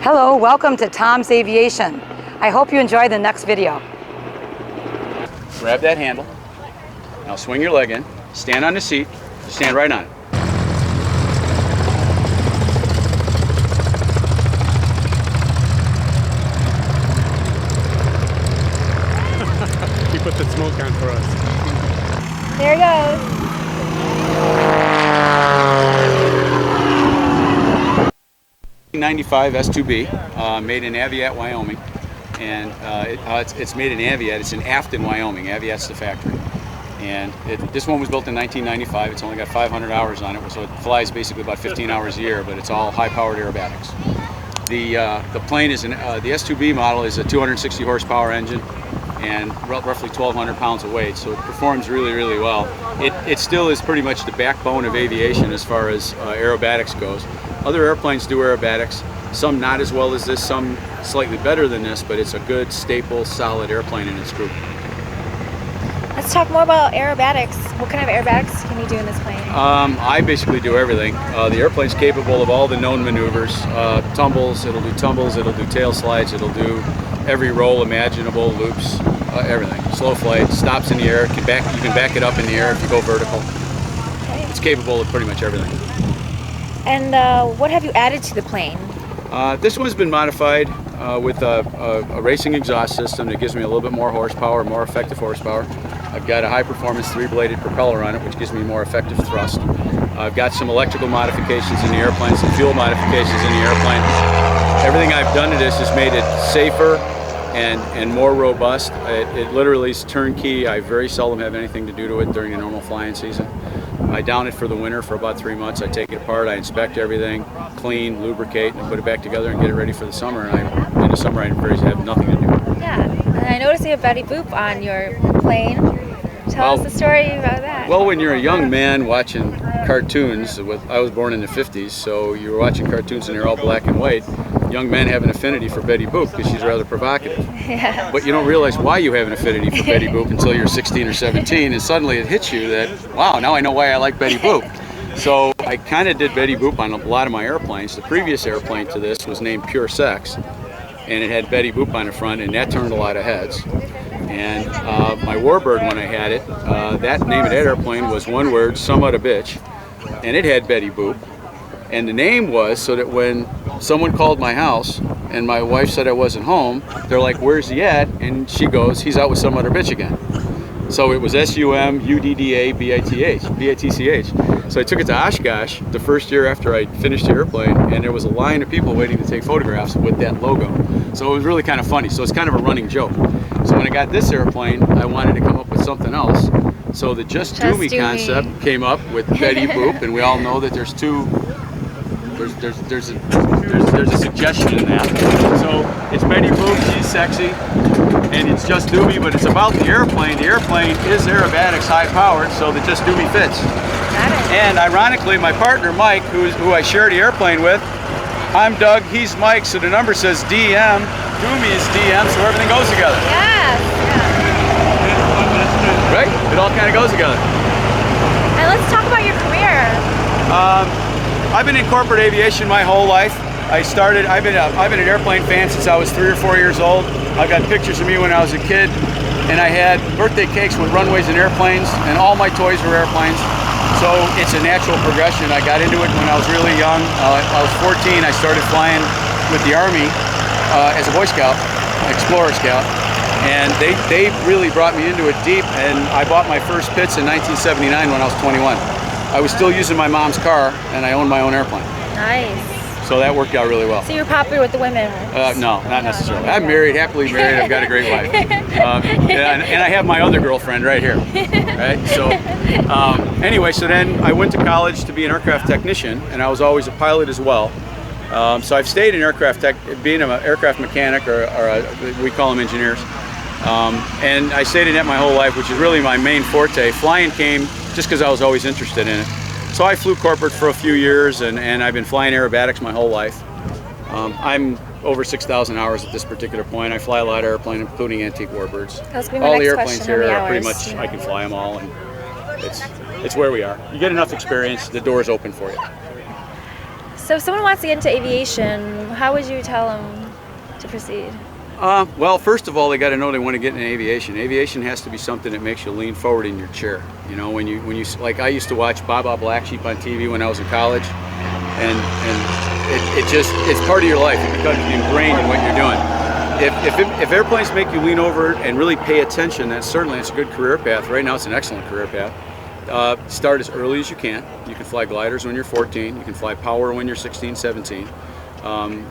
Hello, welcome to Tom's Aviation. I hope you enjoy the next video. Grab that handle. Now swing your leg in. Stand on the seat. Stand right on it. He put the smoke on for us. There it goes. 1995 S-2B, made in Aviat, Wyoming, and it's made in Aviat. It's in Afton, Wyoming. Aviat's the factory, and this one was built in 1995. It's only got 500 hours on it, so it flies basically about 15 hours a year. But it's all high-powered aerobatics. The plane is the S-2B model is a 260 horsepower engine and roughly 1,200 pounds of weight, so it performs really, really well. It still is pretty much the backbone of aviation as far as aerobatics goes. Other airplanes do aerobatics, some not as well as this, some slightly better than this, but it's a good, staple, solid airplane in its group. Let's talk more about aerobatics. What kind of aerobatics can you do in this plane? I basically do everything. The airplane's capable of all the known maneuvers. Tumbles, it'll do tail slides, it'll do every roll imaginable, loops, everything. Slow flight, stops in the air, you can back it up in the air if you go vertical. Okay. It's capable of pretty much everything. And what have you added to the plane? This one's been modified with a racing exhaust system that gives me a little bit more horsepower, more effective horsepower. I've got a high-performance 3-bladed propeller on it, which gives me more effective thrust. I've got some electrical modifications in the airplane, some fuel modifications in the airplane. Everything I've done to this has made it safer and more robust. It literally is turnkey. I very seldom have anything to do to it during the normal flying season. I down it for the winter for about 3 months. I take it apart, I inspect everything, clean, lubricate, and put it back together and get it ready for the summer. And in the summer I have nothing to do. Yeah, and I noticed you have Betty Boop on your plane. Tell us the story about that. Well, when you're a young man watching cartoons, I was born in the 50s, so you were watching cartoons and they're all black and white. Young men have an affinity for Betty Boop because she's rather provocative. Yeah. But you don't realize why you have an affinity for Betty Boop until you're 16 or 17, and suddenly it hits you that, wow, now I know why I like Betty Boop. So I kind of did Betty Boop on a lot of my airplanes. The previous airplane to this was named Pure Sex, and it had Betty Boop on the front, and that turned a lot of heads. And my Warbird, when I had it, that name of that airplane was one word, somewhat a bitch, and it had Betty Boop. And the name was so that when someone called my house and my wife said I wasn't home, they're like, "Where's he at?" And she goes, "He's out with some other bitch again." So it was SUMUDDABITCH. So I took it to Oshkosh the first year after I finished the airplane, and there was a line of people waiting to take photographs with that logo. So it was really kind of funny. So it's kind of a running joke. So when I got this airplane, I wanted to come up with something else. So the Just Do Me concept came up with Betty Boop, and we all know that there's a suggestion in that. So it's Betty Boop, she's sexy, and it's Just Do Me, but it's about the airplane. The airplane is aerobatics, high powered, so the Just Do Me fits. And ironically, my partner Mike, who I share the airplane with, I'm Doug, he's Mike, so the number says DM, Do Me is DM, so everything goes together. Yeah. Right? It all kind of goes together. And let's talk about your career. I've been in corporate aviation my whole life. I've been an airplane fan since I was 3 or 4 years old. I've got pictures of me when I was a kid, and I had birthday cakes with runways and airplanes, and all my toys were airplanes. So it's a natural progression. I got into it when I was really young. I was 14. I started flying with the Army as a Boy Scout, Explorer Scout, and they really brought me into it deep. And I bought my first pits in 1979 when I was 21. I was still using my mom's car, and I owned my own airplane. Nice. So that worked out really well. So you're popular with the women? No, not necessarily. I'm married, happily married. I've got a great wife, and I have my other girlfriend right here. Right. So anyway, so then I went to college to be an aircraft technician, and I was always a pilot as well. So I've stayed in aircraft tech, being an aircraft mechanic, or we call them engineers. And I stayed in that my whole life, which is really my main forte. Flying came just because I was always interested in it. So I flew corporate for a few years, and I've been flying aerobatics my whole life. I'm over 6,000 hours at this particular point. I fly a lot of airplanes, including antique warbirds. All the airplanes here are pretty much, I can fly them all, and it's where we are. You get enough experience, the door's open for you. So if someone wants to get into aviation, How would you tell them to proceed? Well, first of all, they got to know they want to get in aviation. Aviation has to be something that makes you lean forward in your chair. You know, when you like, I used to watch Baba Black Sheep on TV when I was in college, and it's part of your life. It becomes ingrained in what you're doing. If airplanes make you lean over and really pay attention, then certainly it's a good career path. Right now, it's an excellent career path. Start as early as you can. You can fly gliders when you're 14. You can fly power when you're 16, 17.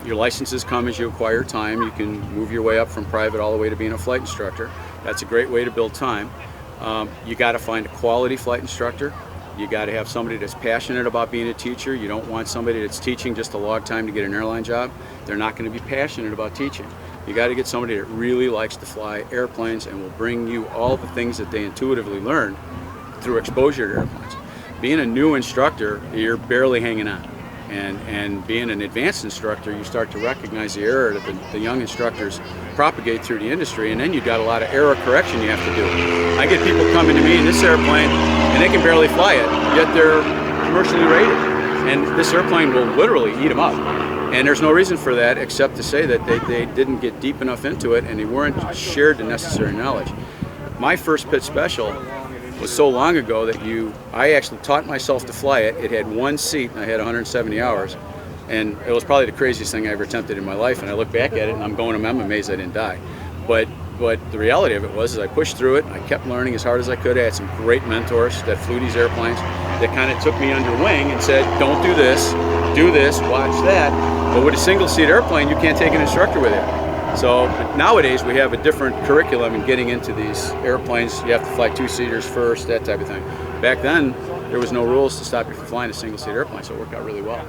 Your licenses come as you acquire time. You can move your way up from private all the way to being a flight instructor. That's a great way to build time. You got to find a quality flight instructor. You got to have somebody that's passionate about being a teacher. You don't want somebody that's teaching just to log time to get an airline job. They're not going to be passionate about teaching. You got to get somebody that really likes to fly airplanes and will bring you all the things that they intuitively learned through exposure to airplanes. Being a new instructor, you're barely hanging on. And being an advanced instructor, you start to recognize the error that the young instructors propagate through the industry, and then you've got a lot of error correction you have to do. I get people coming to me in this airplane, and they can barely fly it, yet they're commercially rated. And this airplane will literally eat them up. And there's no reason for that except to say that they didn't get deep enough into it, and they weren't shared the necessary knowledge. My first pit special was so long ago that I actually taught myself to fly it. It had one seat, and I had 170 hours, and it was probably the craziest thing I ever attempted in my life. And I look back at it, and I'm amazed I didn't die. But the reality of it was, I pushed through it. I kept learning as hard as I could. I had some great mentors that flew these airplanes that kind of took me under wing and said, "Don't do this, watch that." But with a single-seat airplane, you can't take an instructor with you. So nowadays we have a different curriculum in getting into these airplanes. You have to fly two-seaters first, that type of thing. Back then, there was no rules to stop you from flying a single-seat airplane, so it worked out really well.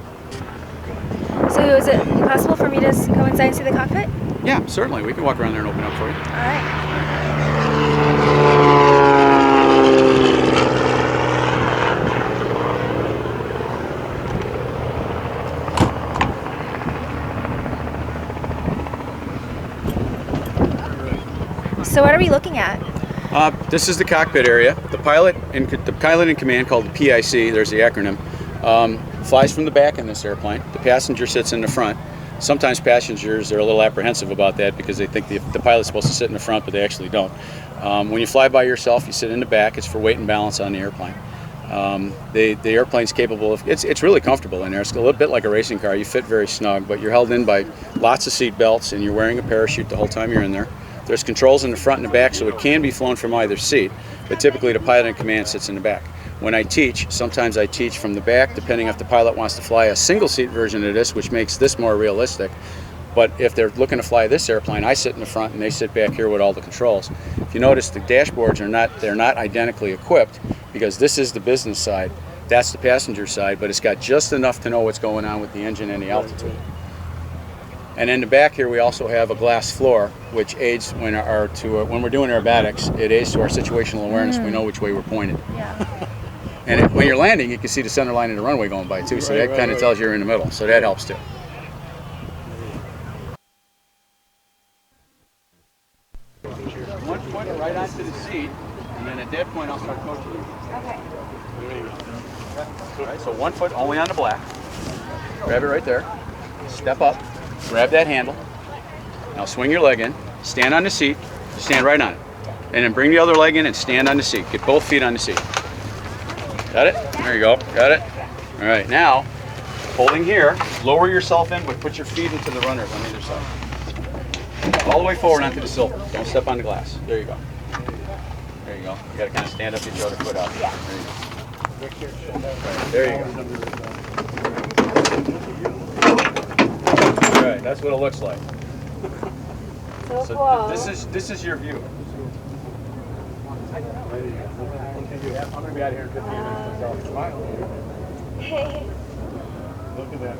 So is it possible for me to go inside and see the cockpit? Yeah, certainly. We can walk around there and open up for you. All right. So what are we looking at? This is the cockpit area. The pilot in command, called the PIC, there's the acronym, flies from the back in this airplane. The passenger sits in the front. Sometimes passengers are a little apprehensive about that because they think the pilot's supposed to sit in the front, but they actually don't. When you fly by yourself, you sit in the back. It's for weight and balance on the airplane. The airplane's capable of, it's really comfortable in there. It's a little bit like a racing car. You fit very snug, but you're held in by lots of seat belts, and you're wearing a parachute the whole time you're in there. There's controls in the front and the back, so it can be flown from either seat, but typically the pilot in command sits in the back. When I teach, sometimes I teach from the back, depending if the pilot wants to fly a single-seat version of this, which makes this more realistic. But if they're looking to fly this airplane, I sit in the front and they sit back here with all the controls. If you notice, the dashboards they're not identically equipped, because this is the business side, that's the passenger side, but it's got just enough to know what's going on with the engine and the altitude. And in the back here, we also have a glass floor, which aids when we're doing aerobatics. It aids to our situational awareness. We know which way we're pointed. Yeah. And when you're landing, you can see the center line of the runway going by too, so that kind of tells you you're in the middle. So that helps too. One foot right onto the seat, and then at that point, I'll start coaching you. Okay. All right, so 1 foot only on the black. Grab it right there. Step up. Grab that handle. Now swing your leg in. Stand on the seat. Stand right on it. And then bring the other leg in and stand on the seat. Get both feet on the seat. Got it? There you go. Got it? All right, now, holding here, lower yourself in, but put your feet into the runners on either side. All the way forward onto the silver. Don't step on the glass. There you go. There you go. You got to kind of stand up, get your other foot out. There you go. All right, that's what it looks like. So So cool. this is your view. I'm going to be out of here in 15 minutes. Hey. Look at that.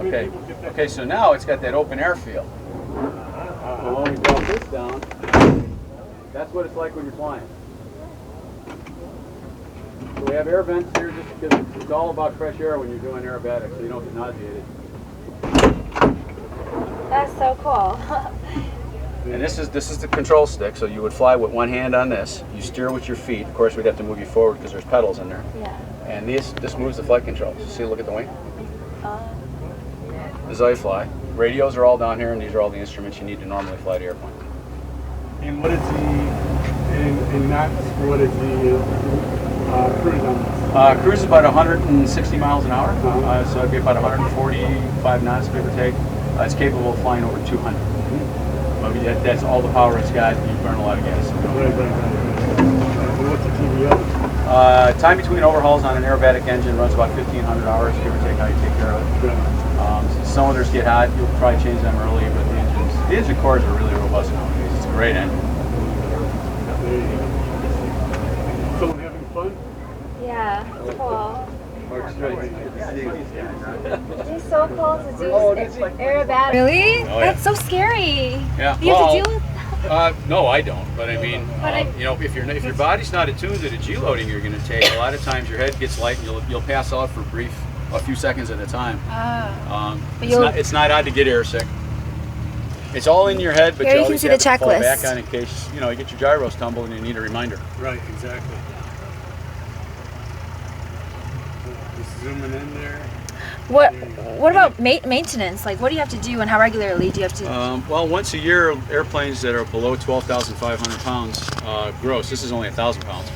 Okay. Okay, so now it's got that open air feel. So when we drop this down, that's what it's like when you're flying. So we have air vents here just because it's all about fresh air when you're doing aerobatics, so you don't get nauseated. That's so cool. And this is the control stick, so you would fly with one hand on this. You steer with your feet. Of course, we'd have to move you forward because there's pedals in there. Yeah. And this moves the flight controls. See, look at the wing. This is how you fly. Radios are all down here, and these are all the instruments you need to normally fly the airplane. And what is in knots, what is the cruise on this? Cruise is about 160 miles an hour, so it'd be about 145 knots, give or take. It's capable of flying over 200. That's all the power it's got. You burn a lot of gas. Right. And what's the TBO? Time between overhauls on an aerobatic engine runs about 1,500 hours, give or take how you take care of it. Cylinders get hot, you'll probably change them early, but the engine cores are really robust nowadays. It's a great engine. Someone having fun? Yeah, it's cool. Yeah. It's so cool to do aerobatic. Really? Oh, yeah. That's so scary. Yeah. You have to deal with. No, I don't. But I mean, you know, if your body's not attuned to the G loading you're going to take, a lot of times your head gets light and you'll pass out for a few seconds at a time. It's not odd to get air sick. It's all in your head, but Here you you always can see have the to fall checklist. back on in case you get your gyros tumble and you need a reminder. Right, exactly. Just zooming in there. What about maintenance? Like, what do you have to do, and how regularly do you have to? Well, once a year, airplanes that are below 12,500 pounds gross. This is only 1,000 pounds.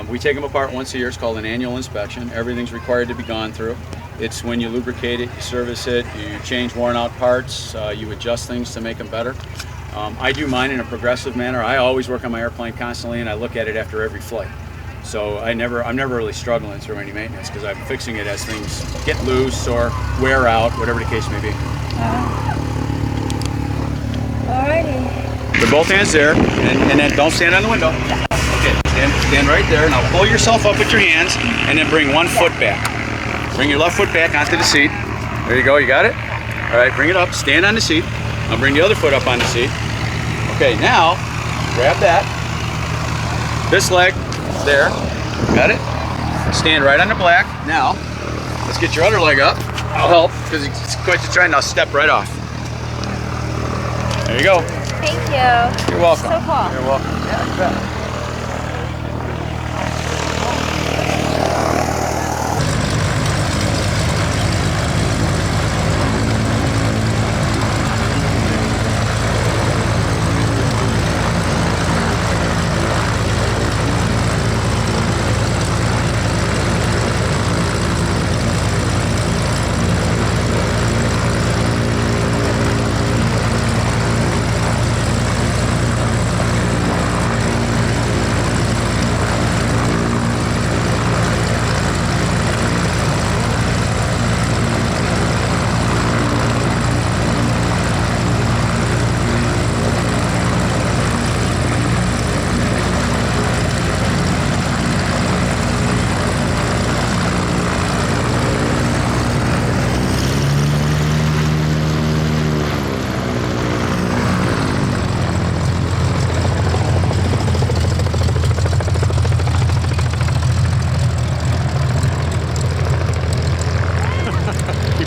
We take them apart once a year. It's called an annual inspection. Everything's required to be gone through. It's when you lubricate it, you service it, you change worn out parts, you adjust things to make them better. I do mine in a progressive manner. I always work on my airplane constantly, and I look at it after every flight. So I'm never really struggling through any maintenance because I'm fixing it as things get loose or wear out, whatever the case may be. Alrighty. Put both hands there, and then don't stand on the window. Okay, stand right there. Now pull yourself up with your hands, and then bring one foot back. Bring your left foot back onto the seat. There you go, you got it? All right, bring it up, stand on the seat. Now bring the other foot up on the seat. Okay, now grab that. This leg, there, got it? Stand right on the black. Now, let's get your other leg up. I'll help, because it's quite to try. Now step right off. There you go. Thank you. You're welcome. So cool. You're welcome. Yeah, you bet.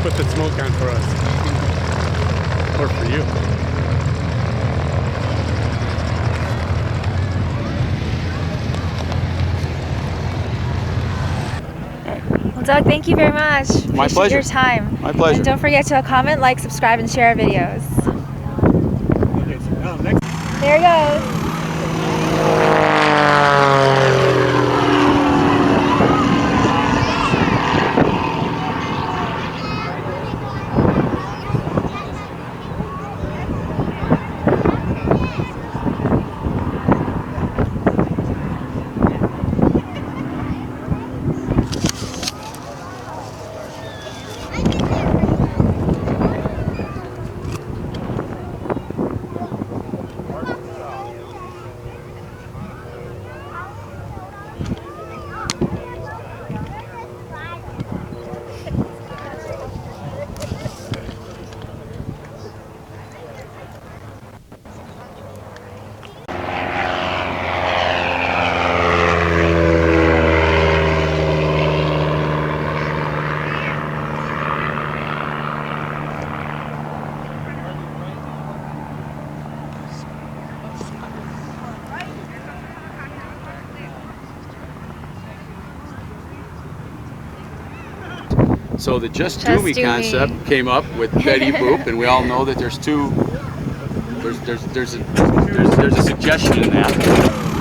Put the smoke on for us. Or for you. Well, Doug, thank you very much. My Appreciate pleasure. your time. My pleasure. And don't forget to comment, like, subscribe, and share our videos. Okay, so now next. There it goes. So the Just Do Just Me Do Me. concept came up with Betty Boop, and we all know that there's a suggestion in that.